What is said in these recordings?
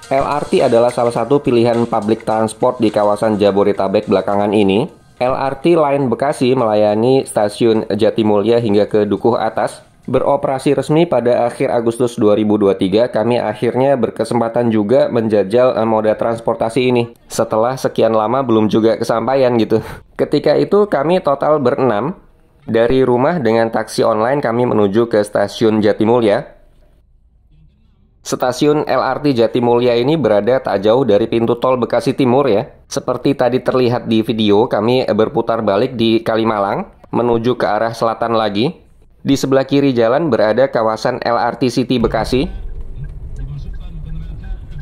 LRT adalah salah satu pilihan public transport di kawasan Jabodetabek belakangan ini. LRT Line Bekasi melayani stasiun Jatimulya hingga ke Dukuh Atas. Beroperasi resmi pada akhir Agustus 2023, kami akhirnya berkesempatan juga menjajal moda transportasi ini. Setelah sekian lama belum juga kesampaian gitu. Ketika itu kami total berenam. Dari rumah dengan taksi online kami menuju ke stasiun Jatimulya. Stasiun LRT Jatimulya ini berada tak jauh dari pintu tol Bekasi Timur ya. Seperti tadi terlihat di video, kami berputar balik di Kalimalang menuju ke arah selatan lagi. Di sebelah kiri jalan berada kawasan LRT City Bekasi.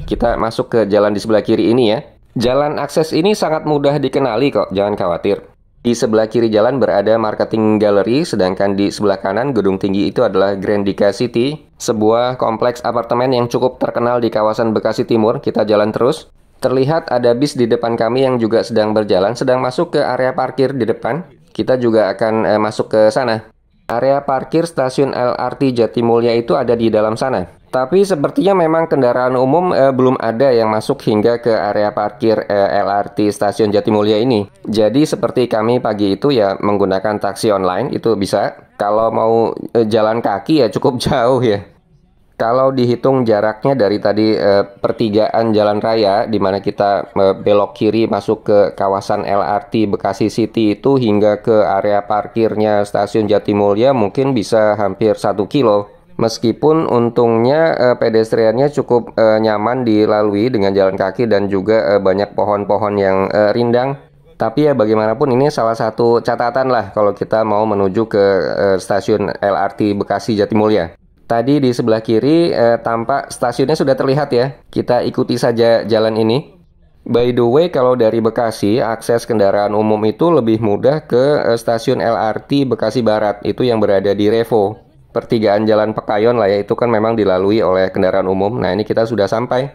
Kita masuk ke jalan di sebelah kiri ini ya. Jalan akses ini sangat mudah dikenali kok, jangan khawatir. Di sebelah kiri jalan berada Marketing Gallery, sedangkan di sebelah kanan gedung tinggi itu adalah Grandika City, sebuah kompleks apartemen yang cukup terkenal di kawasan Bekasi Timur. Kita jalan terus. Terlihat ada bis di depan kami yang juga sedang berjalan, sedang masuk ke area parkir di depan. Kita juga akan masuk ke sana. Area parkir stasiun LRT Jatimulya itu ada di dalam sana. Tapi sepertinya memang kendaraan umum belum ada yang masuk hingga ke area parkir LRT stasiun Jatimulya ini. Jadi seperti kami pagi itu ya menggunakan taksi online itu bisa. Kalau mau jalan kaki ya cukup jauh ya. Kalau dihitung jaraknya dari tadi pertigaan jalan raya di mana kita belok kiri masuk ke kawasan LRT Bekasi City itu hingga ke area parkirnya stasiun Jatimulya mungkin bisa hampir 1 kilo. Meskipun untungnya pedestriannya cukup nyaman dilalui dengan jalan kaki dan juga banyak pohon-pohon yang rindang. Tapi ya bagaimanapun ini salah satu catatan lah kalau kita mau menuju ke stasiun LRT Bekasi Jatimulya. Tadi di sebelah kiri tampak stasiunnya sudah terlihat ya. Kita ikuti saja jalan ini. By the way, kalau dari Bekasi, akses kendaraan umum itu lebih mudah ke stasiun LRT Bekasi Barat. Itu yang berada di Revo. Pertigaan Jalan Pekayon lah ya, itu kan memang dilalui oleh kendaraan umum. Nah ini kita sudah sampai.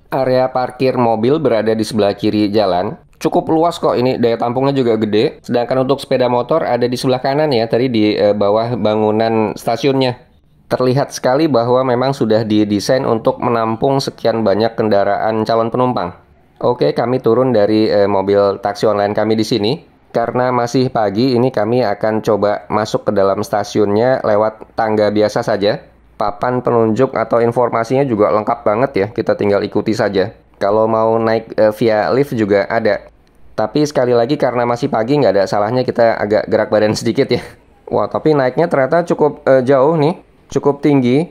Area parkir mobil berada di sebelah kiri jalan. Cukup luas kok ini, daya tampungnya juga gede. Sedangkan untuk sepeda motor ada di sebelah kanan ya, tadi di bawah bangunan stasiunnya. Terlihat sekali bahwa memang sudah didesain untuk menampung sekian banyak kendaraan calon penumpang. Oke, kami turun dari mobil taksi online kami di sini. Karena masih pagi, ini kami akan coba masuk ke dalam stasiunnya lewat tangga biasa saja. Papan penunjuk atau informasinya juga lengkap banget ya, kita tinggal ikuti saja. Kalau mau naik via lift juga ada. Tapi sekali lagi karena masih pagi nggak ada salahnya kita agak gerak badan sedikit ya. Wah, tapi naiknya ternyata cukup jauh nih, cukup tinggi.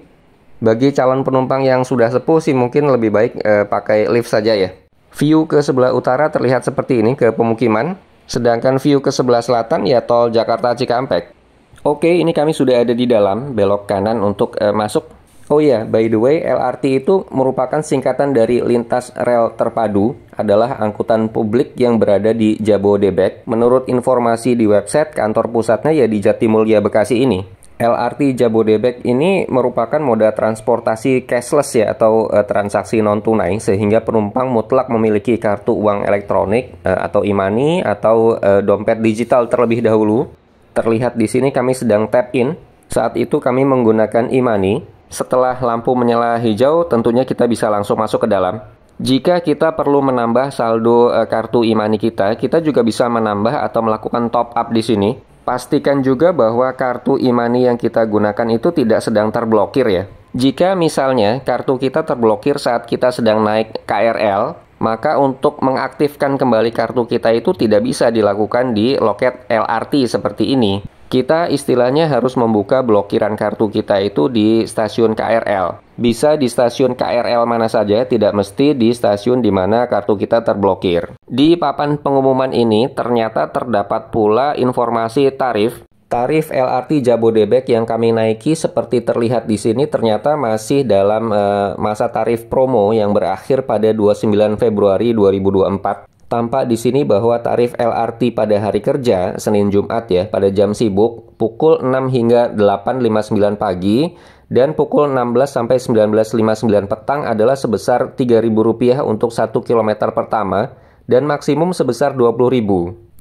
Bagi calon penumpang yang sudah sepuh sih mungkin lebih baik pakai lift saja ya. View ke sebelah utara terlihat seperti ini, ke pemukiman. Sedangkan view ke sebelah selatan ya tol Jakarta Cikampek. Oke, ini kami sudah ada di dalam, belok kanan untuk masuk. Oh iya, by the way, LRT itu merupakan singkatan dari lintas rel terpadu, adalah angkutan publik yang berada di Jabodebek. Menurut informasi di website, kantor pusatnya ya di Jatimulya Bekasi ini. LRT Jabodebek ini merupakan moda transportasi cashless ya atau transaksi non tunai sehingga penumpang mutlak memiliki kartu uang elektronik atau e-money atau dompet digital terlebih dahulu. Terlihat di sini kami sedang tap in. Saat itu kami menggunakan e-money. Setelah lampu menyala hijau tentunya kita bisa langsung masuk ke dalam. Jika kita perlu menambah saldo kartu e-money kita juga bisa menambah atau melakukan top up di sini. Pastikan juga bahwa kartu e-money yang kita gunakan itu tidak sedang terblokir ya. Jika misalnya kartu kita terblokir saat kita sedang naik KRL, maka untuk mengaktifkan kembali kartu kita itu tidak bisa dilakukan di loket LRT seperti ini. Kita istilahnya harus membuka blokiran kartu kita itu di stasiun KRL. Bisa di stasiun KRL mana saja, tidak mesti di stasiun di mana kartu kita terblokir. Di papan pengumuman ini ternyata terdapat pula informasi tarif. Tarif LRT Jabodebek yang kami naiki seperti terlihat di sini ternyata masih dalam masa tarif promo yang berakhir pada 29 Februari 2024. Tampak di sini bahwa tarif LRT pada hari kerja, Senin Jumat ya, pada jam sibuk, pukul 6 hingga 8.59 pagi, dan pukul 16 sampai 19.59 petang adalah sebesar Rp3.000 untuk 1 km pertama, dan maksimum sebesar Rp20.000.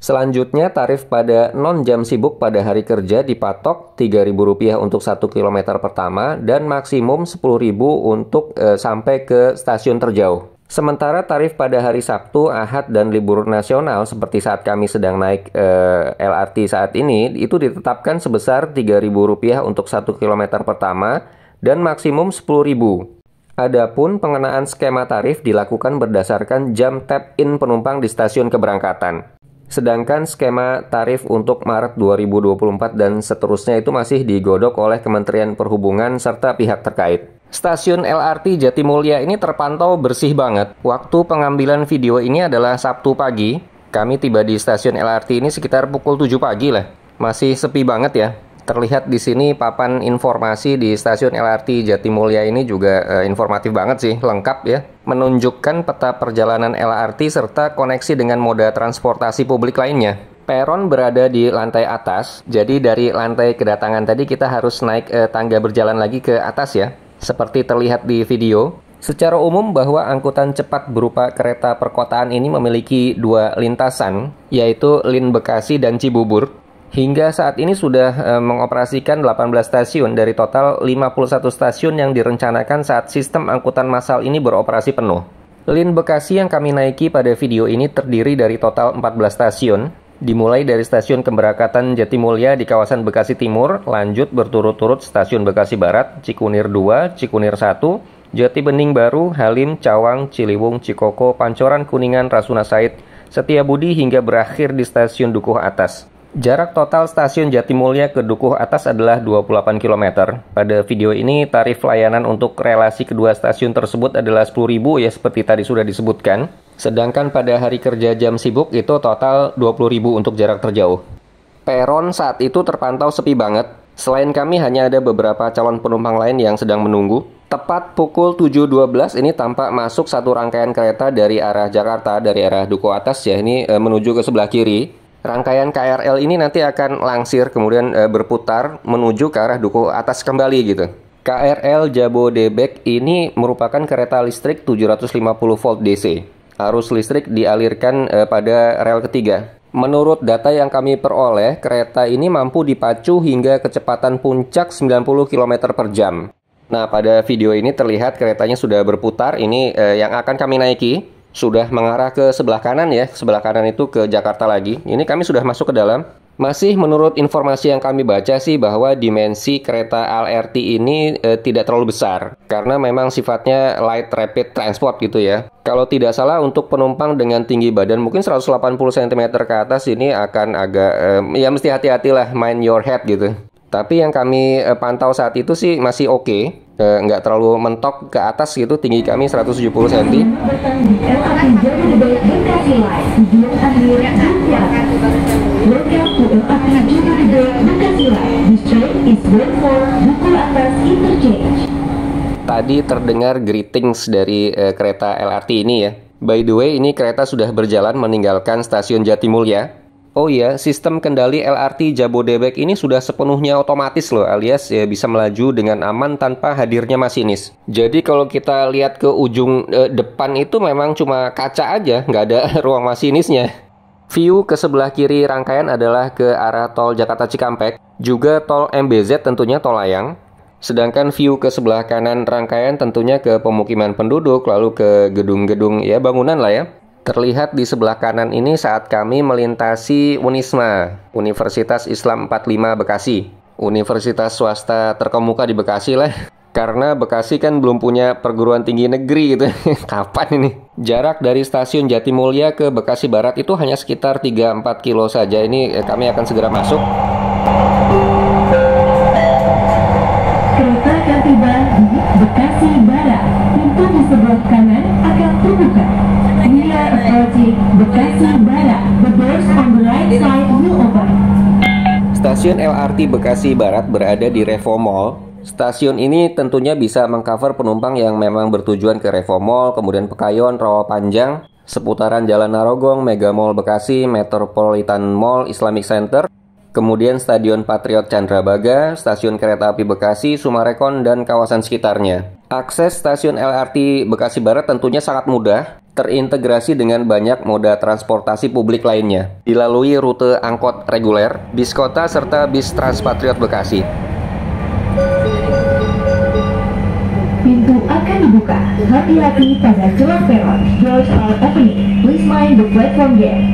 Selanjutnya, tarif pada non-jam sibuk pada hari kerja dipatok Rp3.000 untuk 1 km pertama dan maksimum Rp10.000 untuk sampai ke stasiun terjauh. Sementara tarif pada hari Sabtu, Ahad, dan libur nasional seperti saat kami sedang naik LRT saat ini, itu ditetapkan sebesar Rp3.000 untuk 1 km pertama dan maksimum Rp10.000. Adapun pengenaan skema tarif dilakukan berdasarkan jam tap-in penumpang di stasiun keberangkatan. Sedangkan skema tarif untuk Maret 2024 dan seterusnya itu masih digodok oleh Kementerian Perhubungan serta pihak terkait. Stasiun LRT Jatimulya ini terpantau bersih banget. Waktu pengambilan video ini adalah Sabtu pagi. Kami tiba di stasiun LRT ini sekitar pukul 7 pagi lah. Masih sepi banget ya. Terlihat di sini papan informasi di stasiun LRT Jatimulya ini juga informatif banget sih, lengkap ya. Menunjukkan peta perjalanan LRT serta koneksi dengan moda transportasi publik lainnya. Peron berada di lantai atas, jadi dari lantai kedatangan tadi kita harus naik tangga berjalan lagi ke atas ya. Seperti terlihat di video. Secara umum bahwa angkutan cepat berupa kereta perkotaan ini memiliki dua lintasan, yaitu Lin Bekasi dan Cibubur. Hingga saat ini sudah mengoperasikan 18 stasiun dari total 51 stasiun yang direncanakan saat sistem angkutan massal ini beroperasi penuh. Lin Bekasi yang kami naiki pada video ini terdiri dari total 14 stasiun, dimulai dari stasiun keberangkatan Jatimulya di kawasan Bekasi Timur, lanjut berturut-turut stasiun Bekasi Barat, Cikunir 2, Cikunir 1, Jati Bening Baru, Halim, Cawang, Ciliwung, Cikoko, Pancoran, Kuningan, Rasuna Said, Setiabudi hingga berakhir di stasiun Dukuh Atas. Jarak total stasiun Jatimulya ke Dukuh Atas adalah 28 km. Pada video ini, tarif layanan untuk relasi kedua stasiun tersebut adalah Rp10.000 ya seperti tadi sudah disebutkan. Sedangkan pada hari kerja jam sibuk itu total Rp20.000 untuk jarak terjauh. Peron saat itu terpantau sepi banget. Selain kami hanya ada beberapa calon penumpang lain yang sedang menunggu. Tepat pukul 7.12 ini tampak masuk satu rangkaian kereta dari arah Jakarta, dari arah Dukuh Atas ya, ini menuju ke sebelah kiri. Rangkaian KRL ini nanti akan langsir kemudian berputar menuju ke arah Dukuh Atas kembali gitu. KRL Jabodebek ini merupakan kereta listrik 750 volt DC. Arus listrik dialirkan pada rel ketiga. Menurut data yang kami peroleh, kereta ini mampu dipacu hingga kecepatan puncak 90 km per jam. Nah, pada video ini terlihat keretanya sudah berputar. Ini yang akan kami naiki. Sudah mengarah ke sebelah kanan ya, sebelah kanan itu ke Jakarta lagi. Ini kami sudah masuk ke dalam. Masih menurut informasi yang kami baca sih bahwa dimensi kereta LRT ini tidak terlalu besar. Karena memang sifatnya light rapid transport gitu ya. Kalau tidak salah untuk penumpang dengan tinggi badan mungkin 180 cm ke atas ini akan agak, ya mesti hati-hatilah, mind your head gitu. Tapi yang kami pantau saat itu sih masih oke. Nggak terlalu mentok ke atas gitu, tinggi kami 170 cm. Tadi terdengar greetings dari kereta LRT ini ya. By the way, ini kereta sudah berjalan meninggalkan stasiun Jatimulya. Oh iya, sistem kendali LRT Jabodebek ini sudah sepenuhnya otomatis loh, alias ya bisa melaju dengan aman tanpa hadirnya masinis. Jadi kalau kita lihat ke ujung depan itu memang cuma kaca aja, nggak ada ruang masinisnya. View ke sebelah kiri rangkaian adalah ke arah tol Jakarta Cikampek, juga tol MBZ tentunya tol layang. Sedangkan view ke sebelah kanan rangkaian tentunya ke pemukiman penduduk, lalu ke gedung-gedung ya bangunan lah ya. Terlihat di sebelah kanan ini saat kami melintasi Unisma, Universitas Islam 45 Bekasi. Universitas swasta terkemuka di Bekasi lah. Karena Bekasi kan belum punya perguruan tinggi negeri gitu. Kapan ini? Jarak dari stasiun Jatimulya ke Bekasi Barat itu hanya sekitar 3-4 kilo saja. Ini kami akan segera masuk. Kereta akan tiba di Bekasi Barat. Pintu di sebelah kanan akan terbuka. We are approaching Bekasi Barat. The doors on the right side will open. Stasiun LRT Bekasi Barat berada di Revo Mall. Stasiun ini tentunya bisa mengcover penumpang yang memang bertujuan ke Revo Mall, kemudian Pekayon, Rawapanjang, seputaran Jalan Narogong, Mega Mall Bekasi, Metropolitan Mall, Islamic Center, kemudian Stadion Patriot Candrabaga, Stasiun Kereta Api Bekasi, Sumarekon, dan kawasan sekitarnya. Akses stasiun LRT Bekasi Barat tentunya sangat mudah. terintegrasi dengan banyak moda transportasi publik lainnya. Dilalui rute angkot reguler, bis kota, serta bis Transpatriot Bekasi. Pintu akan dibuka. Hati-hati pada celah peron. Doors are opening. Please mind the platform gate.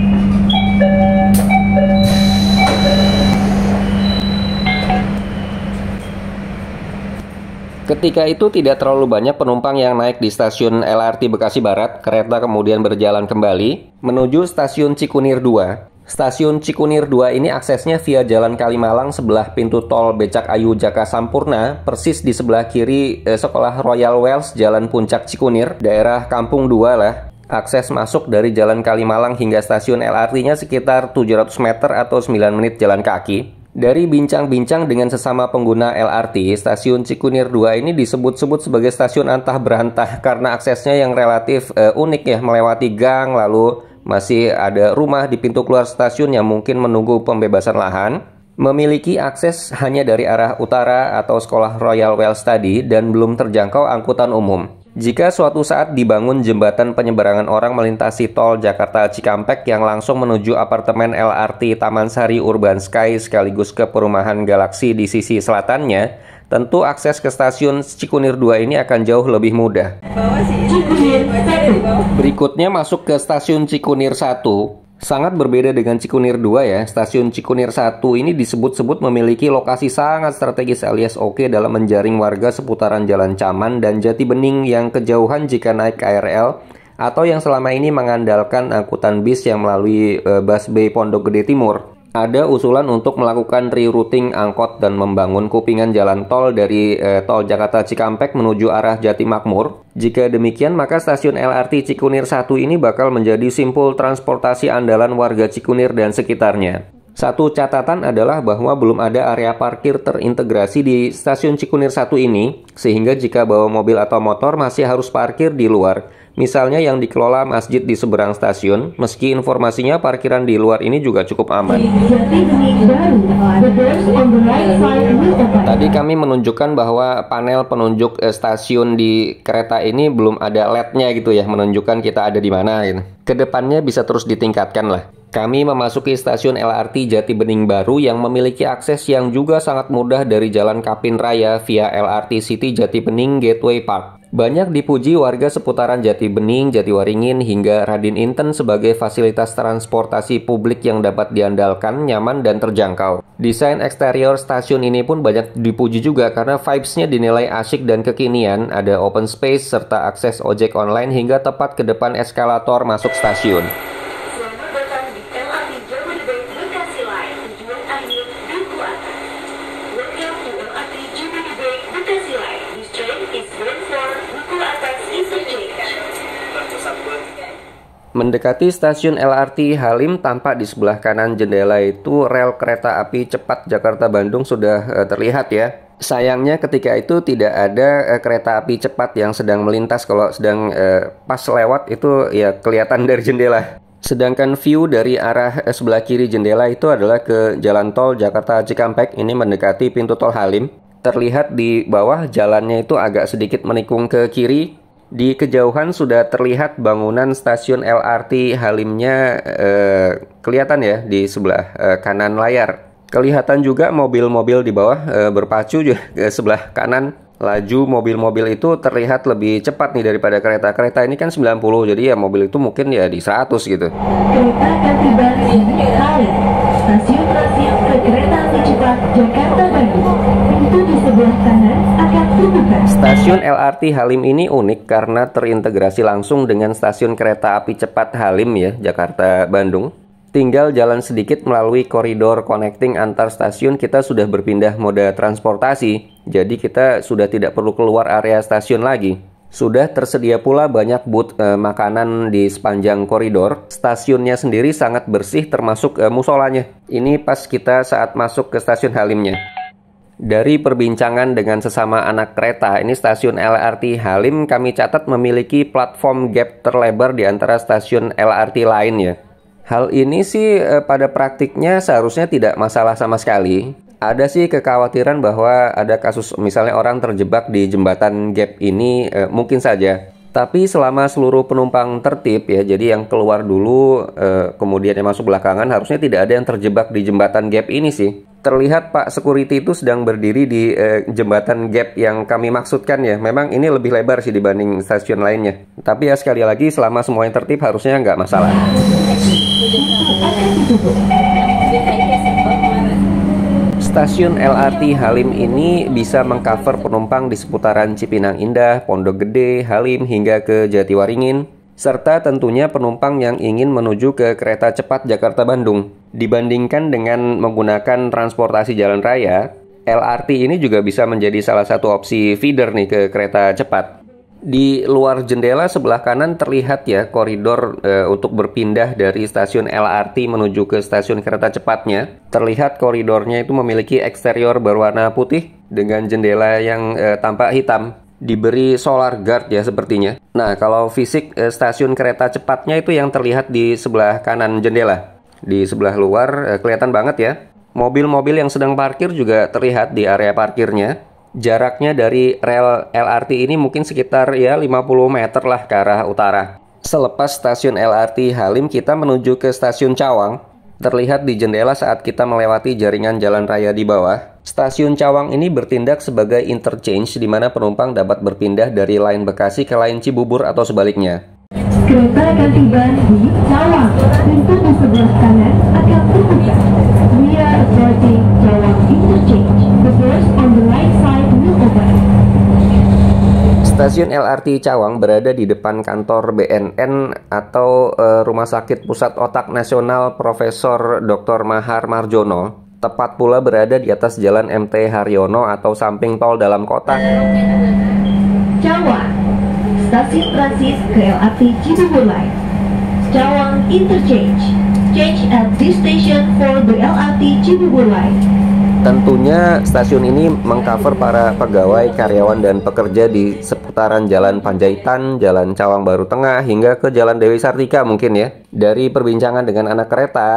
Ketika itu tidak terlalu banyak penumpang yang naik di stasiun LRT Bekasi Barat. Kereta kemudian berjalan kembali menuju stasiun Cikunir 2. Stasiun Cikunir 2 ini aksesnya via Jalan Kalimalang sebelah pintu tol Becak Ayu Jaka Sampurna, persis di sebelah kiri Sekolah Royal Wells Jalan Puncak Cikunir, daerah Kampung 2 lah. Akses masuk dari Jalan Kalimalang hingga stasiun LRT-nya sekitar 700 meter atau 9 menit jalan kaki. Dari bincang-bincang dengan sesama pengguna LRT, stasiun Cikunir 2 ini disebut-sebut sebagai stasiun antah berantah karena aksesnya yang relatif unik ya, melewati gang, lalu masih ada rumah di pintu keluar stasiun yang mungkin menunggu pembebasan lahan. Memiliki akses hanya dari arah utara atau Sekolah Royal Wells tadi dan belum terjangkau angkutan umum. Jika suatu saat dibangun jembatan penyeberangan orang melintasi tol Jakarta Cikampek yang langsung menuju apartemen LRT Taman Sari Urban Sky sekaligus ke perumahan Galaxy di sisi selatannya, tentu akses ke stasiun Cikunir 2 ini akan jauh lebih mudah. Berikutnya masuk ke stasiun Cikunir 1. Sangat berbeda dengan Cikunir 2 ya. Stasiun Cikunir 1 ini disebut-sebut memiliki lokasi sangat strategis alias oke dalam menjaring warga seputaran Jalan Caman dan Jati Bening yang kejauhan jika naik KRL atau yang selama ini mengandalkan angkutan bis yang melalui busway Pondok Gede Timur. Ada usulan untuk melakukan rerouting angkot dan membangun kupingan jalan tol dari tol Jakarta Cikampek menuju arah Jati Makmur. Jika demikian, maka stasiun LRT Cikunir 1 ini bakal menjadi simpul transportasi andalan warga Cikunir dan sekitarnya. Satu catatan adalah bahwa belum ada area parkir terintegrasi di stasiun Cikunir 1 ini, sehingga jika bawa mobil atau motor masih harus parkir di luar. Misalnya yang dikelola masjid di seberang stasiun, meski informasinya parkiran di luar ini juga cukup aman. Tadi kami menunjukkan bahwa panel penunjuk stasiun di kereta ini belum ada LED-nya gitu ya, menunjukkan kita ada di mana gitu. Kedepannya bisa terus ditingkatkan lah. Kami memasuki stasiun LRT Jati Bening baru yang memiliki akses yang juga sangat mudah dari Jalan Kapin Raya via LRT City Jati Bening Gateway Park. Banyak dipuji warga seputaran Jati Bening, Jatiwaringin, hingga Radin Inten sebagai fasilitas transportasi publik yang dapat diandalkan, nyaman, dan terjangkau. Desain eksterior stasiun ini pun banyak dipuji juga karena vibes-nya dinilai asyik dan kekinian, ada open space, serta akses ojek online hingga tepat ke depan eskalator masuk stasiun. Selamat datang di LRT Jabodebek Bekasi Line, tujuan akhir Duku Atas. Welcome to LRT Jabodebek Bekasi Line. This train is bound for Duku Atas Interchange. Mendekati stasiun LRT Halim, tampak di sebelah kanan jendela itu rel kereta api cepat Jakarta-Bandung sudah terlihat ya. Sayangnya ketika itu tidak ada kereta api cepat yang sedang melintas. Kalau sedang pas lewat itu ya kelihatan dari jendela. Sedangkan view dari arah sebelah kiri jendela itu adalah ke jalan tol Jakarta Cikampek. Ini mendekati pintu tol Halim. Terlihat di bawah jalannya itu agak sedikit menikung ke kiri. Di kejauhan sudah terlihat bangunan stasiun LRT Halimnya kelihatan ya di sebelah kanan layar. Kelihatan juga mobil-mobil di bawah berpacu juga ke sebelah kanan. Laju mobil-mobil itu terlihat lebih cepat nih daripada kereta. Kereta ini kan 90, jadi ya mobil itu mungkin ya di 100 gitu. Kereta akan tiba di Halim, stasiun transit ke kereta api cepat Jakarta Bandung. Pintu di sebelah kanan akan terbuka. Stasiun LRT Halim ini unik karena terintegrasi langsung dengan stasiun kereta api cepat Halim ya, Jakarta Bandung. Tinggal jalan sedikit melalui koridor connecting antar stasiun, kita sudah berpindah moda transportasi. Jadi kita sudah tidak perlu keluar area stasiun lagi. Sudah tersedia pula banyak booth makanan di sepanjang koridor. Stasiunnya sendiri sangat bersih termasuk musolanya. Ini pas kita saat masuk ke stasiun Halimnya. Dari perbincangan dengan sesama anak kereta, ini stasiun LRT Halim kami catat memiliki platform gap terlebar di antara stasiun LRT lainnya. Hal ini sih pada praktiknya seharusnya tidak masalah sama sekali. Ada sih kekhawatiran bahwa ada kasus misalnya orang terjebak di jembatan gap ini mungkin saja. Tapi selama seluruh penumpang tertib ya, jadi yang keluar dulu kemudian yang masuk belakangan, harusnya tidak ada yang terjebak di jembatan gap ini sih. Terlihat Pak Security itu sedang berdiri di jembatan gap yang kami maksudkan ya. Memang ini lebih lebar sih dibanding stasiun lainnya. Tapi ya sekali lagi, selama semuanya tertib harusnya nggak masalah. Stasiun LRT Halim ini bisa mengcover penumpang di seputaran Cipinang Indah, Pondok Gede, Halim, hingga ke Jatiwaringin, serta tentunya penumpang yang ingin menuju ke kereta cepat Jakarta-Bandung. Dibandingkan dengan menggunakan transportasi jalan raya, LRT ini juga bisa menjadi salah satu opsi feeder nih ke kereta cepat. Di luar jendela sebelah kanan terlihat ya koridor untuk berpindah dari stasiun LRT menuju ke stasiun kereta cepatnya. Terlihat koridornya itu memiliki eksterior berwarna putih dengan jendela yang tampak hitam. Diberi solar guard ya sepertinya. Nah, kalau fisik stasiun kereta cepatnya itu yang terlihat di sebelah kanan jendela. Di sebelah luar kelihatan banget ya. Mobil-mobil yang sedang parkir juga terlihat di area parkirnya. Jaraknya dari rel LRT ini mungkin sekitar ya 50 meter lah ke arah utara. Selepas stasiun LRT Halim, kita menuju ke stasiun Cawang. Terlihat di jendela saat kita melewati jaringan jalan raya di bawah. Stasiun Cawang ini bertindak sebagai interchange di mana penumpang dapat berpindah dari line Bekasi ke line Cibubur atau sebaliknya. Kereta akan tiba di Cawang. Pintu di sebelah kanan akan terbuka. We are approaching Cawang Interchange. The doors on the right side will open. Stasiun LRT Cawang berada di depan kantor BNN atau Rumah Sakit Pusat Otak Nasional Profesor Dr. Mahar Marjono. Tepat pula berada di atas Jalan MT Haryono atau samping tol dalam kota. Cawang, stasiun transit ke LRT Cibubur Line. Cawang Interchange. Change at this station for the LRT Cibubur Line. Tentunya stasiun ini mengcover para pegawai, karyawan, dan pekerja di seputaran Jalan Panjaitan, Jalan Cawang Baru Tengah, hingga ke Jalan Dewi Sartika mungkin ya. Dari perbincangan dengan anak kereta,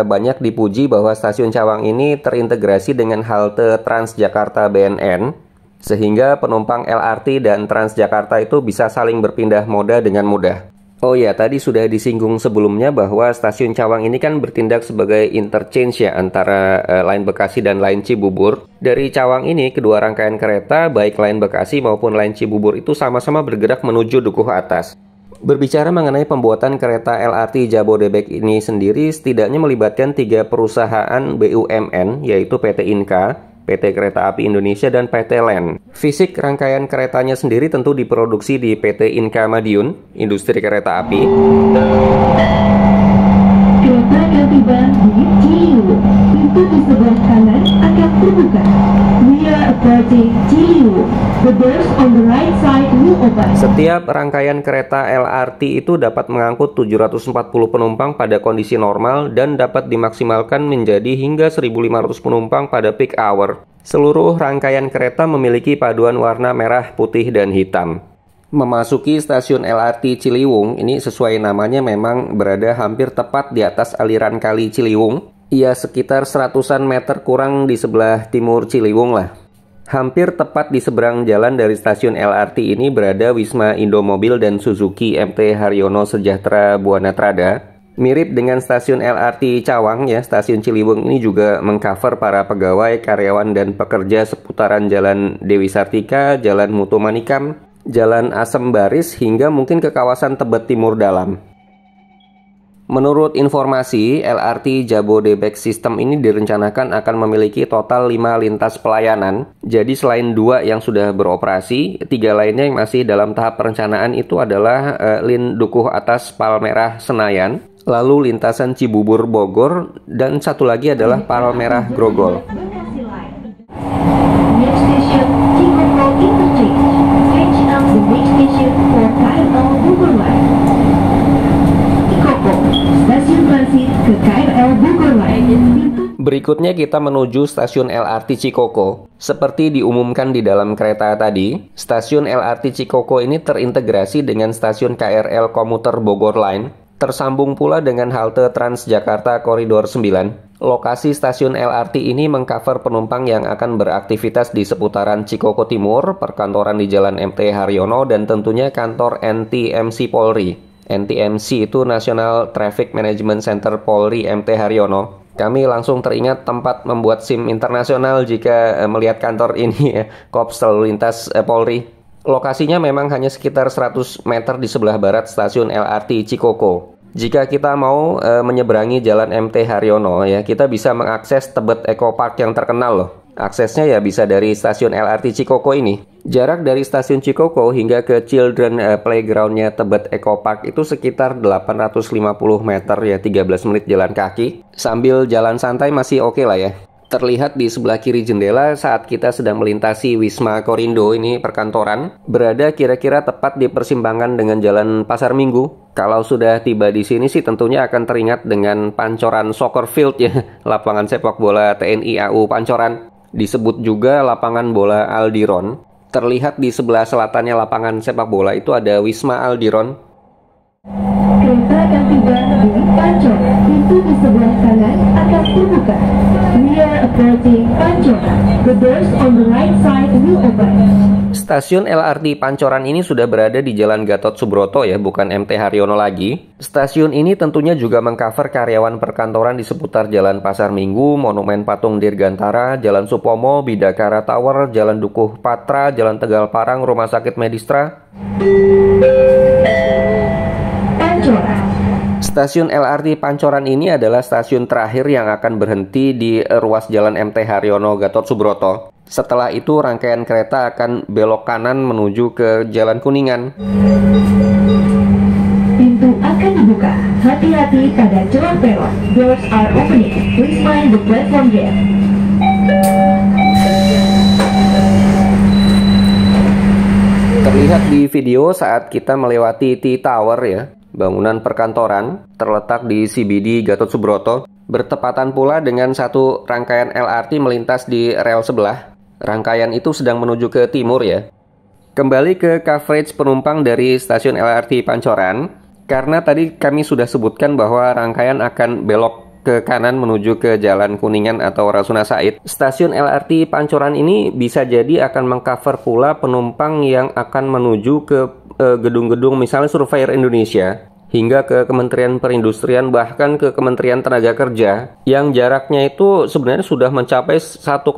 banyak dipuji bahwa stasiun Cawang ini terintegrasi dengan halte Transjakarta BNN, sehingga penumpang LRT dan Transjakarta itu bisa saling berpindah moda dengan mudah. Oh ya, tadi sudah disinggung sebelumnya bahwa stasiun Cawang ini kan bertindak sebagai interchange ya antara line Bekasi dan line Cibubur. Dari Cawang ini, kedua rangkaian kereta, baik line Bekasi maupun line Cibubur itu sama-sama bergerak menuju Dukuh Atas. Berbicara mengenai pembuatan kereta LRT Jabodebek ini sendiri, setidaknya melibatkan 3 perusahaan BUMN, yaitu PT Inka, PT Kereta Api Indonesia, dan PT LEN. Fisik rangkaian keretanya sendiri tentu diproduksi di PT Inka Madiun, industri kereta api. Kereta akan tiba di Ciliwung. Pintu di sebelah kanan akan terbuka. We are approaching Ciliwung. The doors on the right side will open. Setiap rangkaian kereta LRT itu dapat mengangkut 740 penumpang pada kondisi normal dan dapat dimaksimalkan menjadi hingga 1.500 penumpang pada peak hour. Seluruh rangkaian kereta memiliki paduan warna merah, putih, dan hitam. Memasuki stasiun LRT Ciliwung, ini sesuai namanya memang berada hampir tepat di atas aliran kali Ciliwung. Ia sekitar 100-an meter kurang di sebelah timur Ciliwung lah. Hampir tepat di seberang jalan dari stasiun LRT ini berada Wisma Indomobil dan Suzuki MT Haryono Sejahtera Buana Trada. Mirip dengan stasiun LRT Cawang ya, stasiun Ciliwung ini juga mengcover para pegawai, karyawan, dan pekerja seputaran Jalan Dewi Sartika, Jalan Mutu Manikam, Jalan Asem Baris, hingga mungkin ke kawasan Tebet Timur Dalam. Menurut informasi, LRT Jabodebek System ini direncanakan akan memiliki total 5 lintas pelayanan. Jadi selain 2 yang sudah beroperasi, 3 lainnya yang masih dalam tahap perencanaan itu adalah Lin Dukuh Atas Palmerah Senayan, lalu lintasan Cibubur Bogor, dan satu lagi adalah Palmerah Grogol. Bekasi Line. Next station, Cikoko Interchange. Change at the next station for KRL Bogor Line. Cikoko, stasiun transit ke KRL Bogor Line. Berikutnya kita menuju stasiun LRT Cikoko. Seperti diumumkan di dalam kereta tadi, stasiun LRT Cikoko ini terintegrasi dengan stasiun KRL komuter Bogor Line, tersambung pula dengan halte Transjakarta Koridor 9. Lokasi stasiun LRT ini mengcover penumpang yang akan beraktivitas di seputaran Cikoko Timur, perkantoran di Jalan MT Haryono, dan tentunya kantor NTMC Polri. NTMC itu National Traffic Management Center Polri MT Haryono. Kami langsung teringat tempat membuat SIM internasional jika melihat kantor ini ya, Korps Lalu Lintas Polri. Lokasinya memang hanya sekitar 100 meter di sebelah barat stasiun LRT Cikoko. Jika kita mau menyeberangi Jalan MT Haryono ya, kita bisa mengakses Tebet Eco Park yang terkenal loh. Aksesnya ya bisa dari stasiun LRT Cikoko ini. Jarak dari stasiun Cikoko hingga ke Children Playground-nya Tebet Eco Park itu sekitar 850 meter ya, 13 menit jalan kaki. Sambil jalan santai masih oke lah ya. Terlihat di sebelah kiri jendela saat kita sedang melintasi Wisma Korindo, ini perkantoran, berada kira-kira tepat di persimpangan dengan Jalan Pasar Minggu. Kalau sudah tiba di sini sih tentunya akan teringat dengan Pancoran Soccer Field ya, lapangan sepak bola TNI AU Pancoran. Disebut juga lapangan bola Aldiron. Terlihat di sebelah selatannya lapangan sepak bola itu ada Wisma Aldiron. Kereta akan tiba di Pancoran. Pintu di sebelah kanan akan terbuka. We are approaching Pancoran. The doors on the right side will open. Stasiun LRT Pancoran ini sudah berada di Jalan Gatot Subroto ya, bukan MT Haryono lagi. Stasiun ini tentunya juga mengcover karyawan perkantoran di seputar Jalan Pasar Minggu, Monumen Patung Dirgantara, Jalan Supomo, Bidakara Tower, Jalan Dukuh Patra, Jalan Tegal Parang, Rumah Sakit Medistra. Stasiun LRT Pancoran ini adalah stasiun terakhir yang akan berhenti di ruas Jalan MT Haryono Gatot Subroto. Setelah itu rangkaian kereta akan belok kanan menuju ke Jalan Kuningan. Pintu akan dibuka. Hati-hati pada celah peron. Doors are opening. Please mind the platform gate. Terlihat di video saat kita melewati T-Tower ya, bangunan perkantoran terletak di CBD Gatot Subroto, bertepatan pula dengan satu rangkaian LRT melintas di rel sebelah. Rangkaian itu sedang menuju ke timur ya. Kembali ke coverage penumpang dari stasiun LRT Pancoran, karena tadi kami sudah sebutkan bahwa rangkaian akan belok ke kanan menuju ke Jalan Kuningan atau Rasuna Said. Stasiun LRT Pancoran ini bisa jadi akan mengcover pula penumpang yang akan menuju ke gedung-gedung misalnya Surveyor Indonesia, hingga ke Kementerian Perindustrian, bahkan ke Kementerian Tenaga Kerja, yang jaraknya itu sebenarnya sudah mencapai 1,2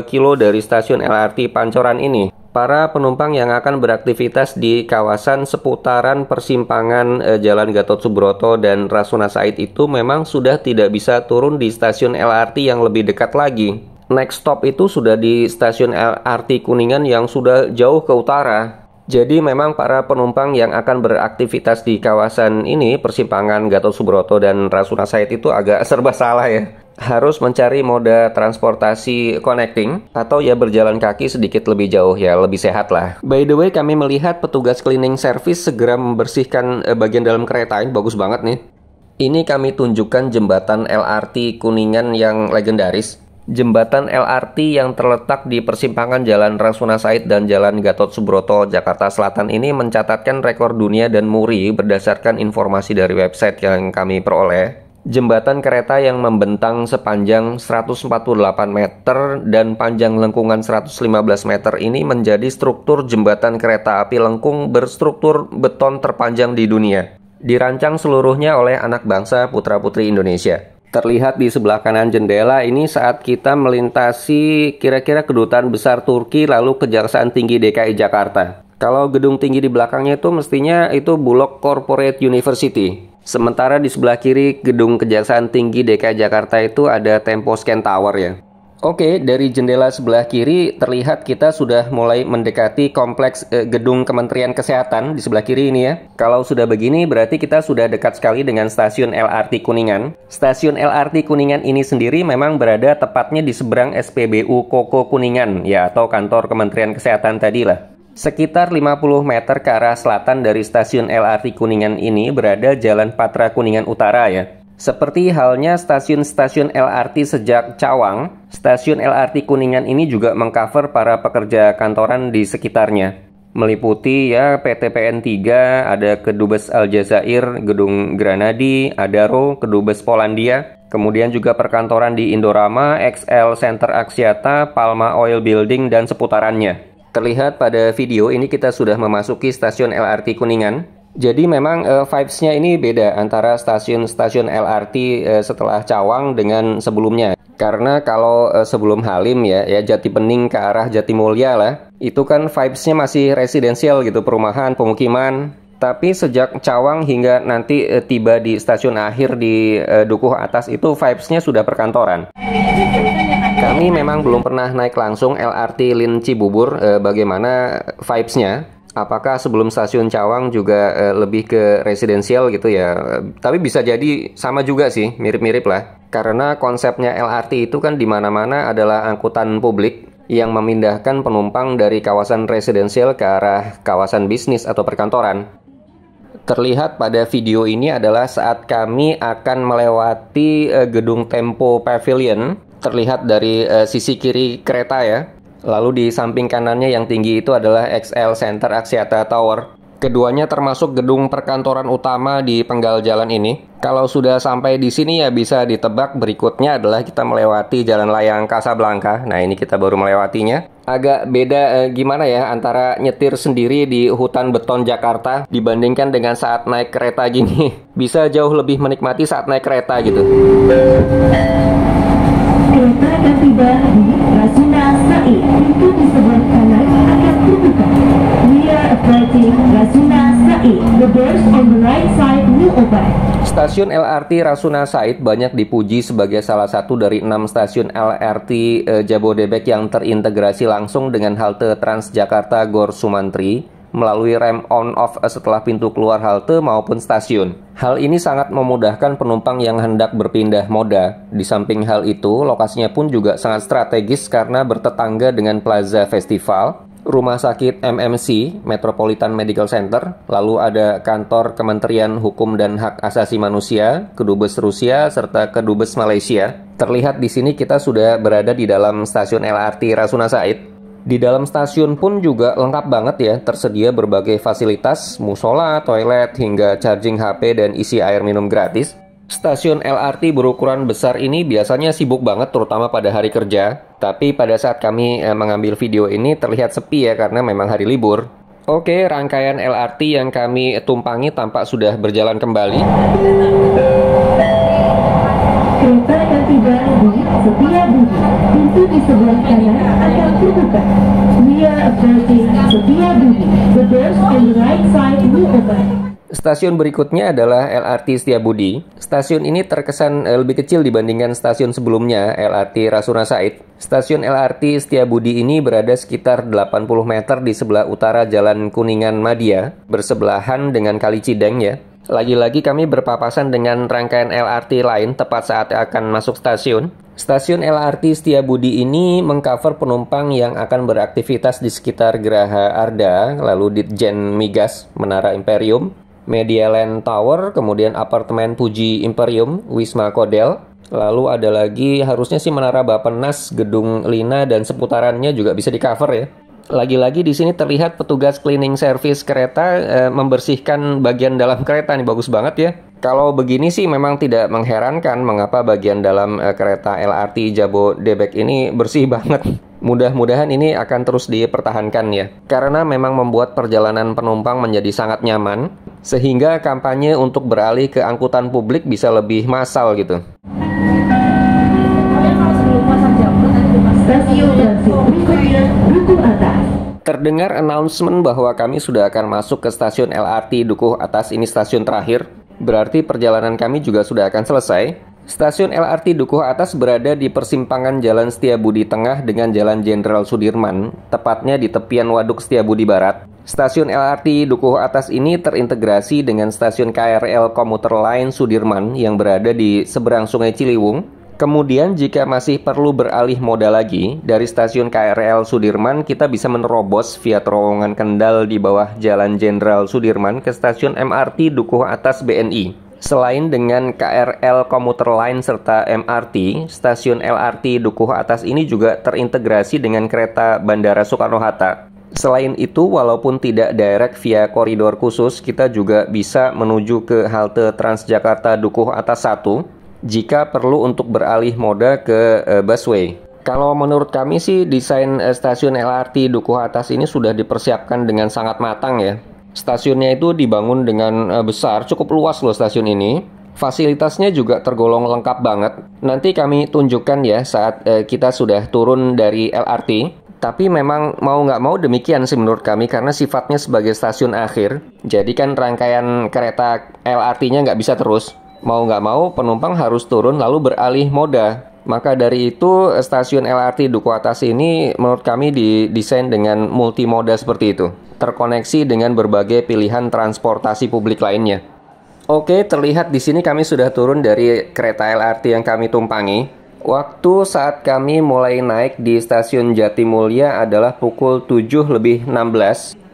kilo dari stasiun LRT Pancoran ini. Para penumpang yang akan beraktivitas di kawasan seputaran persimpangan Jalan Gatot Subroto dan Rasuna Said itu memang sudah tidak bisa turun di stasiun LRT yang lebih dekat lagi. Next stop itu sudah di stasiun LRT Kuningan yang sudah jauh ke utara. Jadi memang para penumpang yang akan beraktivitas di kawasan ini, persimpangan Gatot Subroto dan Rasuna Said itu agak serba salah ya. Harus mencari moda transportasi connecting atau ya berjalan kaki sedikit lebih jauh ya, lebih sehat lah. By the way, kami melihat petugas cleaning service segera membersihkan bagian dalam kereta ini, bagus banget nih. Ini kami tunjukkan jembatan LRT Kuningan yang legendaris. Jembatan LRT yang terletak di persimpangan Jalan Rasuna Said dan Jalan Gatot Subroto, Jakarta Selatan ini mencatatkan rekor dunia dan muri berdasarkan informasi dari website yang kami peroleh. Jembatan kereta yang membentang sepanjang 148 meter dan panjang lengkungan 115 meter ini menjadi struktur jembatan kereta api lengkung berstruktur beton terpanjang di dunia. Dirancang seluruhnya oleh anak bangsa putra-putri Indonesia. Terlihat di sebelah kanan jendela ini saat kita melintasi kira-kira Kedutaan Besar Turki lalu Kejaksaan Tinggi DKI Jakarta. Kalau gedung tinggi di belakangnya itu mestinya itu Bulog Corporate University. Sementara di sebelah kiri gedung Kejaksaan Tinggi DKI Jakarta itu ada Tempo Scan Tower ya. Oke, dari jendela sebelah kiri terlihat kita sudah mulai mendekati kompleks gedung Kementerian Kesehatan di sebelah kiri ini ya. Kalau sudah begini berarti kita sudah dekat sekali dengan stasiun LRT Kuningan. Stasiun LRT Kuningan ini sendiri memang berada tepatnya di seberang SPBU Koko Kuningan ya, atau kantor Kementerian Kesehatan tadi lah. Sekitar 50 meter ke arah selatan dari stasiun LRT Kuningan ini berada Jalan Patra Kuningan Utara ya. Seperti halnya stasiun-stasiun LRT sejak Cawang, stasiun LRT Kuningan ini juga mengcover para pekerja kantoran di sekitarnya. Meliputi ya PT PN 3, ada Kedubes Aljazair, Gedung Granadi, Adaro, Kedubes Polandia. kemudian juga perkantoran di Indorama, XL Center Axiata, Palma Oil Building, dan seputarannya. Terlihat pada video ini kita sudah memasuki stasiun LRT Kuningan. Jadi memang vibes-nya ini beda antara stasiun-stasiun LRT setelah Cawang dengan sebelumnya. Karena kalau sebelum Halim ya Jatibening ke arah Jatimulya lah, itu kan vibes-nya masih residensial gitu, perumahan, pemukiman. Tapi sejak Cawang hingga nanti tiba di stasiun akhir di Dukuh Atas itu vibes-nya sudah perkantoran. Kami memang belum pernah naik langsung LRT Lin Cibubur, bagaimana vibes-nya. Apakah sebelum stasiun Cawang juga lebih ke residensial gitu ya? Tapi bisa jadi sama juga sih, mirip-mirip lah. Karena konsepnya LRT itu kan di mana-mana adalah angkutan publik yang memindahkan penumpang dari kawasan residensial ke arah kawasan bisnis atau perkantoran. Terlihat pada video ini adalah saat kami akan melewati gedung Tempo Pavilion. Terlihat dari sisi kiri kereta ya. Lalu di samping kanannya yang tinggi itu adalah XL Center Axiata Tower. Keduanya termasuk gedung perkantoran utama di penggal jalan ini. Kalau sudah sampai di sini ya bisa ditebak berikutnya adalah kita melewati Jalan Layang Kasablanka. Nah, ini kita baru melewatinya. Agak beda gimana ya antara nyetir sendiri di hutan beton Jakarta dibandingkan dengan saat naik kereta gini. Bisa jauh lebih menikmati saat naik kereta gitu. Kereta akan tiba di Rasuna Said. Pintu di sebelah kanan akan terbuka. We are approaching Rasuna Said. The doors on the right side will open. Stasiun LRT Rasuna Said banyak dipuji sebagai salah satu dari 6 stasiun LRT Jabodebek yang terintegrasi langsung dengan halte Transjakarta Gor Sumantri melalui rem on-off setelah pintu keluar halte maupun stasiun. Hal ini sangat memudahkan penumpang yang hendak berpindah moda. Di samping hal itu, lokasinya pun juga sangat strategis karena bertetangga dengan Plaza Festival, Rumah Sakit MMC, Metropolitan Medical Center, lalu ada kantor Kementerian Hukum dan Hak Asasi Manusia, Kedubes Rusia, serta Kedubes Malaysia. Terlihat di sini kita sudah berada di dalam stasiun LRT Rasuna Said. Di dalam stasiun pun juga lengkap banget ya, tersedia berbagai fasilitas, musola, toilet, hingga charging HP dan isi air minum gratis. Stasiun LRT berukuran besar ini biasanya sibuk banget terutama pada hari kerja. Tapi pada saat kami mengambil video ini terlihat sepi ya karena memang hari libur. Oke, rangkaian LRT yang kami tumpangi tampak sudah berjalan kembali. Kereta akan tiba di Setiabudi. Pintu di sebelah kanan akan terbuka. We are approaching Setiabudi. The doors on the right side will open. Stasiun berikutnya adalah LRT Setiabudi. Stasiun ini terkesan lebih kecil dibandingkan stasiun sebelumnya, LRT Rasuna Said. Stasiun LRT Setiabudi ini berada sekitar 80 meter di sebelah utara Jalan Kuningan Madia, bersebelahan dengan Kali Cideng ya. Lagi-lagi kami berpapasan dengan rangkaian LRT lain tepat saat akan masuk stasiun. Stasiun LRT Setiabudi ini mengcover penumpang yang akan beraktivitas di sekitar Geraha Arda, lalu Ditjen Migas, Menara Imperium, Medialand Tower, kemudian apartemen Puji Imperium, Wisma Kodel. Lalu ada lagi harusnya sih Menara Bappenas, Gedung Lina, dan seputarannya juga bisa di-cover ya. Lagi-lagi di sini terlihat petugas cleaning service kereta membersihkan bagian dalam kereta nih, bagus banget ya. Kalau begini sih memang tidak mengherankan mengapa bagian dalam kereta LRT Jabodebek ini bersih banget. Mudah-mudahan ini akan terus dipertahankan ya. Karena memang membuat perjalanan penumpang menjadi sangat nyaman, sehingga kampanye untuk beralih ke angkutan publik bisa lebih massal gitu. Stasiun berikutnya Dukuh Atas. Terdengar announcement bahwa kami sudah akan masuk ke stasiun LRT Dukuh Atas, ini stasiun terakhir. Berarti perjalanan kami juga sudah akan selesai. Stasiun LRT Dukuh Atas berada di persimpangan Jalan Setiabudi Tengah dengan Jalan Jenderal Sudirman, tepatnya di tepian Waduk Setiabudi Barat. Stasiun LRT Dukuh Atas ini terintegrasi dengan stasiun KRL Komuter Line Sudirman yang berada di seberang Sungai Ciliwung. Kemudian jika masih perlu beralih moda lagi, dari stasiun KRL Sudirman kita bisa menerobos via terowongan Kendal di bawah Jalan Jenderal Sudirman ke stasiun MRT Dukuh Atas BNI. Selain dengan KRL Komuter Line serta MRT, stasiun LRT Dukuh Atas ini juga terintegrasi dengan kereta Bandara Soekarno-Hatta. Selain itu, walaupun tidak direct via koridor khusus, kita juga bisa menuju ke halte Transjakarta Dukuh Atas 1. jika perlu untuk beralih moda ke busway. Kalau menurut kami sih desain stasiun LRT Dukuh Atas ini sudah dipersiapkan dengan sangat matang ya. Stasiunnya itu dibangun dengan besar, cukup luas loh stasiun ini. Fasilitasnya juga tergolong lengkap banget. Nanti kami tunjukkan ya saat kita sudah turun dari LRT. Tapi memang mau nggak mau demikian sih menurut kami karena sifatnya sebagai stasiun akhir. Jadi kan rangkaian kereta LRT-nya nggak bisa terus. Mau nggak mau penumpang harus turun lalu beralih moda. Maka dari itu stasiun LRT Dukuh Atas ini menurut kami didesain dengan multimoda seperti itu. Terkoneksi dengan berbagai pilihan transportasi publik lainnya. Oke, terlihat di sini kami sudah turun dari kereta LRT yang kami tumpangi. Waktu saat kami mulai naik di stasiun Jatimulya adalah pukul 7:16.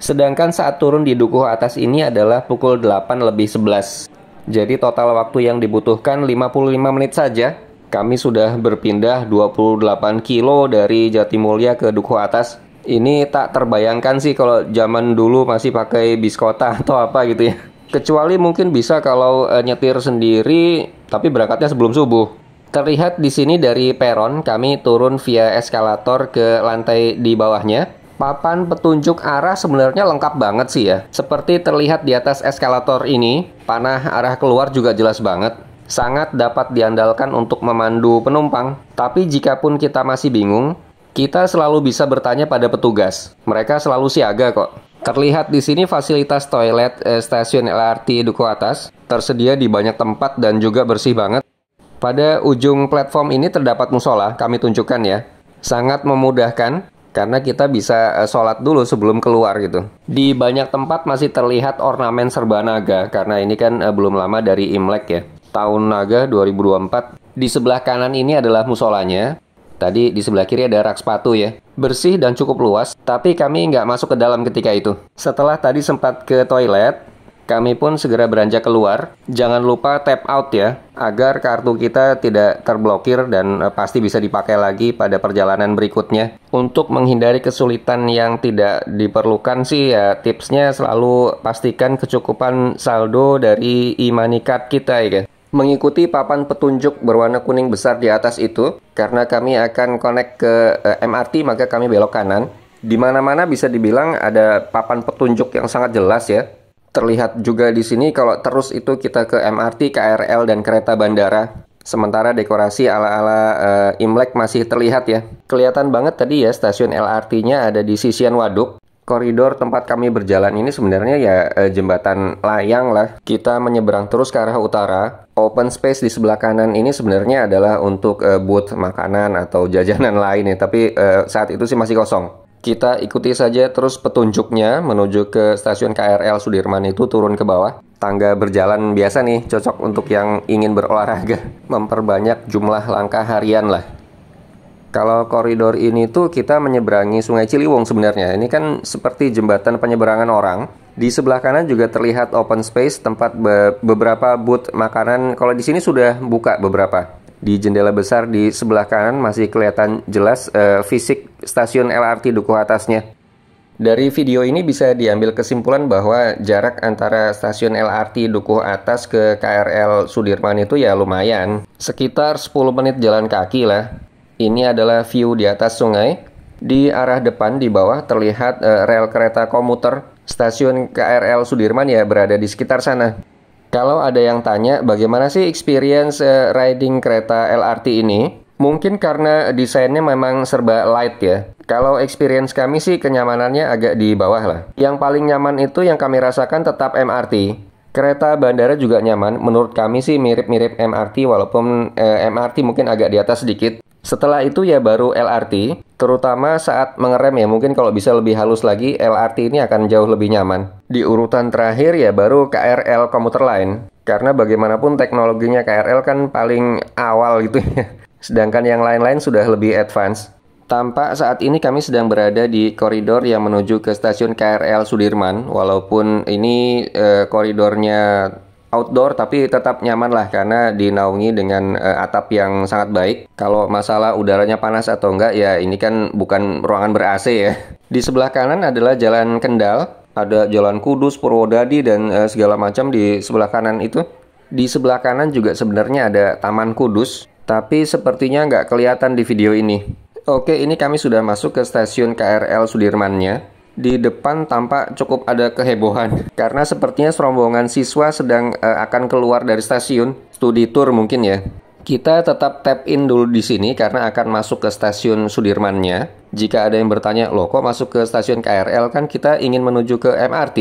Sedangkan saat turun di Dukuh Atas ini adalah pukul 8:11. Jadi total waktu yang dibutuhkan 55 menit saja. Kami sudah berpindah 28 kilo dari Jatimulya ke Dukuh Atas. Ini tak terbayangkan sih kalau zaman dulu masih pakai bis kota atau apa gitu ya. Kecuali mungkin bisa kalau nyetir sendiri tapi berangkatnya sebelum subuh. Terlihat di sini dari peron, kami turun via eskalator ke lantai di bawahnya. Papan petunjuk arah sebenarnya lengkap banget sih ya. Seperti terlihat di atas eskalator ini, panah arah keluar juga jelas banget. Sangat dapat diandalkan untuk memandu penumpang. Tapi jikapun kita masih bingung, kita selalu bisa bertanya pada petugas. Mereka selalu siaga kok. Terlihat di sini fasilitas toilet stasiun LRT Dukuh Atas tersedia di banyak tempat dan juga bersih banget. Pada ujung platform ini terdapat musola, kami tunjukkan ya. Sangat memudahkan karena kita bisa sholat dulu sebelum keluar gitu. Di banyak tempat masih terlihat ornamen serba naga karena ini kan belum lama dari Imlek ya. Tahun Naga 2024. Di sebelah kanan ini adalah musolanya. Tadi di sebelah kiri ada rak sepatu ya. Bersih dan cukup luas, tapi kami nggak masuk ke dalam ketika itu. Setelah tadi sempat ke toilet, kami pun segera beranjak keluar. Jangan lupa tap out ya, agar kartu kita tidak terblokir dan pasti bisa dipakai lagi pada perjalanan berikutnya. Untuk menghindari kesulitan yang tidak diperlukan sih ya, tipsnya selalu pastikan kecukupan saldo dari e-money card kita ya. Mengikuti papan petunjuk berwarna kuning besar di atas itu, karena kami akan connect ke MRT maka kami belok kanan. Di mana-mana bisa dibilang ada papan petunjuk yang sangat jelas ya. Terlihat juga di sini kalau terus itu kita ke MRT, KRL, dan kereta bandara. Sementara dekorasi ala-ala Imlek masih terlihat ya. Kelihatan banget tadi ya stasiun LRT-nya ada di sisian waduk. Koridor tempat kami berjalan ini sebenarnya ya jembatan layang lah. Kita menyeberang terus ke arah utara. Open space di sebelah kanan ini sebenarnya adalah untuk booth makanan atau jajanan lain ya. Tapi saat itu sih masih kosong. Kita ikuti saja terus petunjuknya menuju ke stasiun KRL Sudirman itu turun ke bawah. Tangga berjalan biasa nih, cocok untuk yang ingin berolahraga. Memperbanyak jumlah langkah harian lah. Kalau koridor ini tuh kita menyeberangi Sungai Ciliwung sebenarnya. Ini kan seperti jembatan penyeberangan orang. Di sebelah kanan juga terlihat open space tempat beberapa booth makanan. Kalau di sini sudah buka beberapa. Di jendela besar di sebelah kanan masih kelihatan jelas fisik stasiun LRT Dukuh Atasnya. Dari video ini bisa diambil kesimpulan bahwa jarak antara stasiun LRT Dukuh Atas ke KRL Sudirman itu ya lumayan. Sekitar 10 menit jalan kaki lah. Ini adalah view di atas sungai. Di arah depan di bawah terlihat rel kereta komuter. Stasiun KRL Sudirman ya berada di sekitar sana. Kalau ada yang tanya bagaimana sih experience riding kereta LRT ini? Mungkin karena desainnya memang serba light ya. Kalau experience kami sih kenyamanannya agak di bawah lah. Yang paling nyaman itu yang kami rasakan tetap MRT. Kereta bandara juga nyaman. Menurut kami sih mirip-mirip MRT walaupun MRT mungkin agak di atas sedikit. Setelah itu ya baru LRT, terutama saat mengerem ya mungkin kalau bisa lebih halus lagi LRT ini akan jauh lebih nyaman. Di urutan terakhir ya baru KRL komuter lain, karena bagaimanapun teknologinya KRL kan paling awal gitu ya, sedangkan yang lain-lain sudah lebih advance. Tampak saat ini kami sedang berada di koridor yang menuju ke stasiun KRL Sudirman, walaupun ini koridornya outdoor tapi tetap nyaman lah karena dinaungi dengan atap yang sangat baik. Kalau masalah udaranya panas atau enggak ya ini kan bukan ruangan ber-AC ya. Di sebelah kanan adalah Jalan Kendal, ada Jalan Kudus, Purwodadi dan segala macam di sebelah kanan itu. Di sebelah kanan juga sebenarnya ada Taman Kudus, tapi sepertinya nggak kelihatan di video ini. Oke, ini kami sudah masuk ke stasiun KRL Sudirman-nya. Di depan tampak cukup ada kehebohan, karena sepertinya serombongan siswa sedang akan keluar dari stasiun, studi tour mungkin ya. Kita tetap tap in dulu di sini karena akan masuk ke stasiun Sudirman-nya. Jika ada yang bertanya, loh kok masuk ke stasiun KRL, kan kita ingin menuju ke MRT.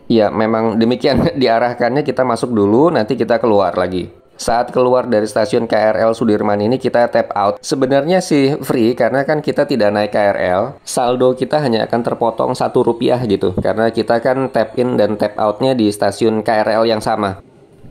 Ya, memang demikian diarahkannya, kita masuk dulu, nanti kita keluar lagi. Saat keluar dari stasiun KRL Sudirman ini kita tap out. Sebenarnya sih free karena kan kita tidak naik KRL. Saldo kita hanya akan terpotong Rp1 gitu. Karena kita kan tap in dan tap outnya di stasiun KRL yang sama.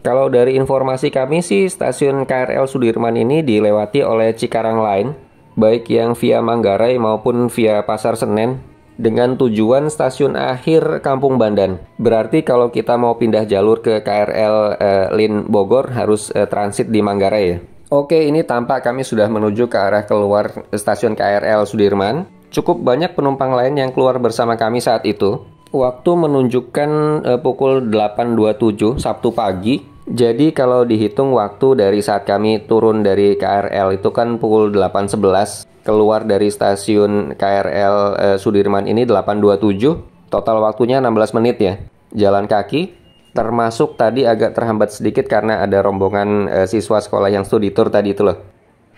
Kalau dari informasi kami sih, stasiun KRL Sudirman ini dilewati oleh Cikarang Line, baik yang via Manggarai maupun via Pasar Senen, dengan tujuan stasiun akhir Kampung Bandan. Berarti kalau kita mau pindah jalur ke KRL Lin Bogor harus transit di Manggarai ya. Oke, ini tampak kami sudah menuju ke arah keluar stasiun KRL Sudirman. Cukup banyak penumpang lain yang keluar bersama kami saat itu. Waktu menunjukkan pukul 8.27 Sabtu pagi. Jadi kalau dihitung waktu dari saat kami turun dari KRL itu kan pukul 8.11. Keluar dari stasiun KRL Sudirman ini 8.27, total waktunya 16 menit ya. Jalan kaki, termasuk tadi agak terhambat sedikit karena ada rombongan siswa sekolah yang studi tour tadi itu loh.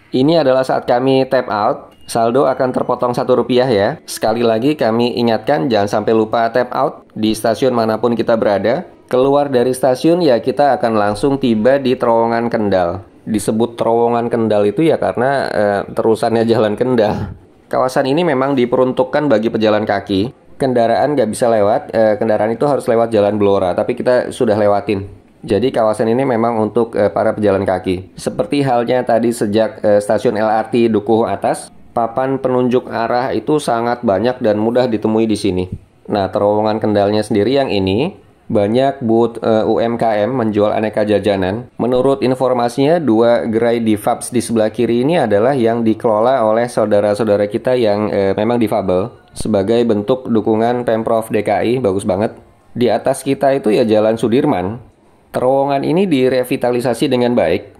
Ini adalah saat kami tap out, saldo akan terpotong Rp1 ya. Sekali lagi kami ingatkan jangan sampai lupa tap out di stasiun manapun kita berada. Keluar dari stasiun ya kita akan langsung tiba di terowongan Kendal. Disebut terowongan Kendal itu ya karena terusannya Jalan Kendal. Kawasan ini memang diperuntukkan bagi pejalan kaki. Kendaraan nggak bisa lewat, kendaraan itu harus lewat Jalan Blora, tapi kita sudah lewatin. Jadi kawasan ini memang untuk para pejalan kaki. Seperti halnya tadi sejak stasiun LRT Dukuh Atas, papan penunjuk arah itu sangat banyak dan mudah ditemui di sini. Nah, terowongan Kendalnya sendiri yang ini, banyak booth UMKM menjual aneka jajanan. Menurut informasinya, 2 gerai di Fabs di sebelah kiri ini adalah yang dikelola oleh saudara-saudara kita yang memang difabel. Sebagai bentuk dukungan Pemprov DKI, bagus banget. Di atas kita itu ya Jalan Sudirman. Terowongan ini direvitalisasi dengan baik.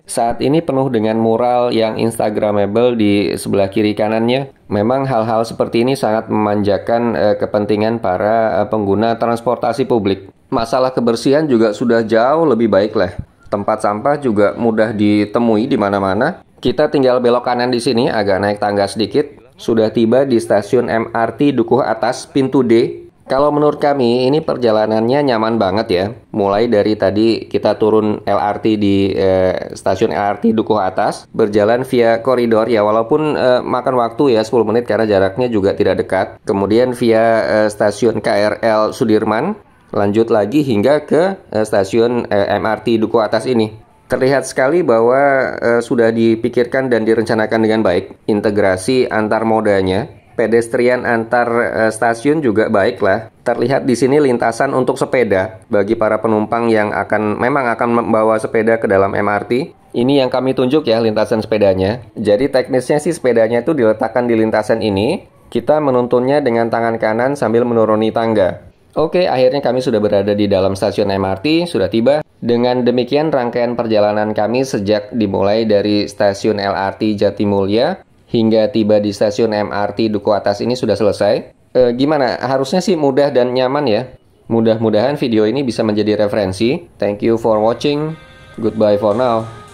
Saat ini penuh dengan mural yang instagramable di sebelah kiri kanannya. Memang hal-hal seperti ini sangat memanjakan kepentingan para pengguna transportasi publik. Masalah kebersihan juga sudah jauh lebih baik lah. Tempat sampah juga mudah ditemui di mana-mana. Kita tinggal belok kanan di sini, agak naik tangga sedikit. Sudah tiba di stasiun MRT Dukuh Atas, pintu D. Kalau menurut kami, ini perjalanannya nyaman banget ya. Mulai dari tadi kita turun LRT di stasiun LRT Dukuh Atas, berjalan via koridor ya, walaupun makan waktu ya 10 menit karena jaraknya juga tidak dekat. Kemudian via stasiun KRL Sudirman, lanjut lagi hingga ke stasiun MRT Dukuh Atas ini. Terlihat sekali bahwa sudah dipikirkan dan direncanakan dengan baik. Integrasi antar modanya. Pedestrian antar stasiun juga baiklah. Terlihat di sini lintasan untuk sepeda bagi para penumpang yang memang akan membawa sepeda ke dalam MRT. Ini yang kami tunjuk ya lintasan sepedanya. Jadi teknisnya sih sepedanya itu diletakkan di lintasan ini. Kita menuntunnya dengan tangan kanan sambil menuruni tangga. Oke, akhirnya kami sudah berada di dalam stasiun MRT, sudah tiba. Dengan demikian rangkaian perjalanan kami sejak dimulai dari stasiun LRT Jatimulya hingga tiba di stasiun MRT Dukuh Atas ini sudah selesai. Gimana? Harusnya sih mudah dan nyaman ya. Mudah-mudahan video ini bisa menjadi referensi. Thank you for watching. Goodbye for now.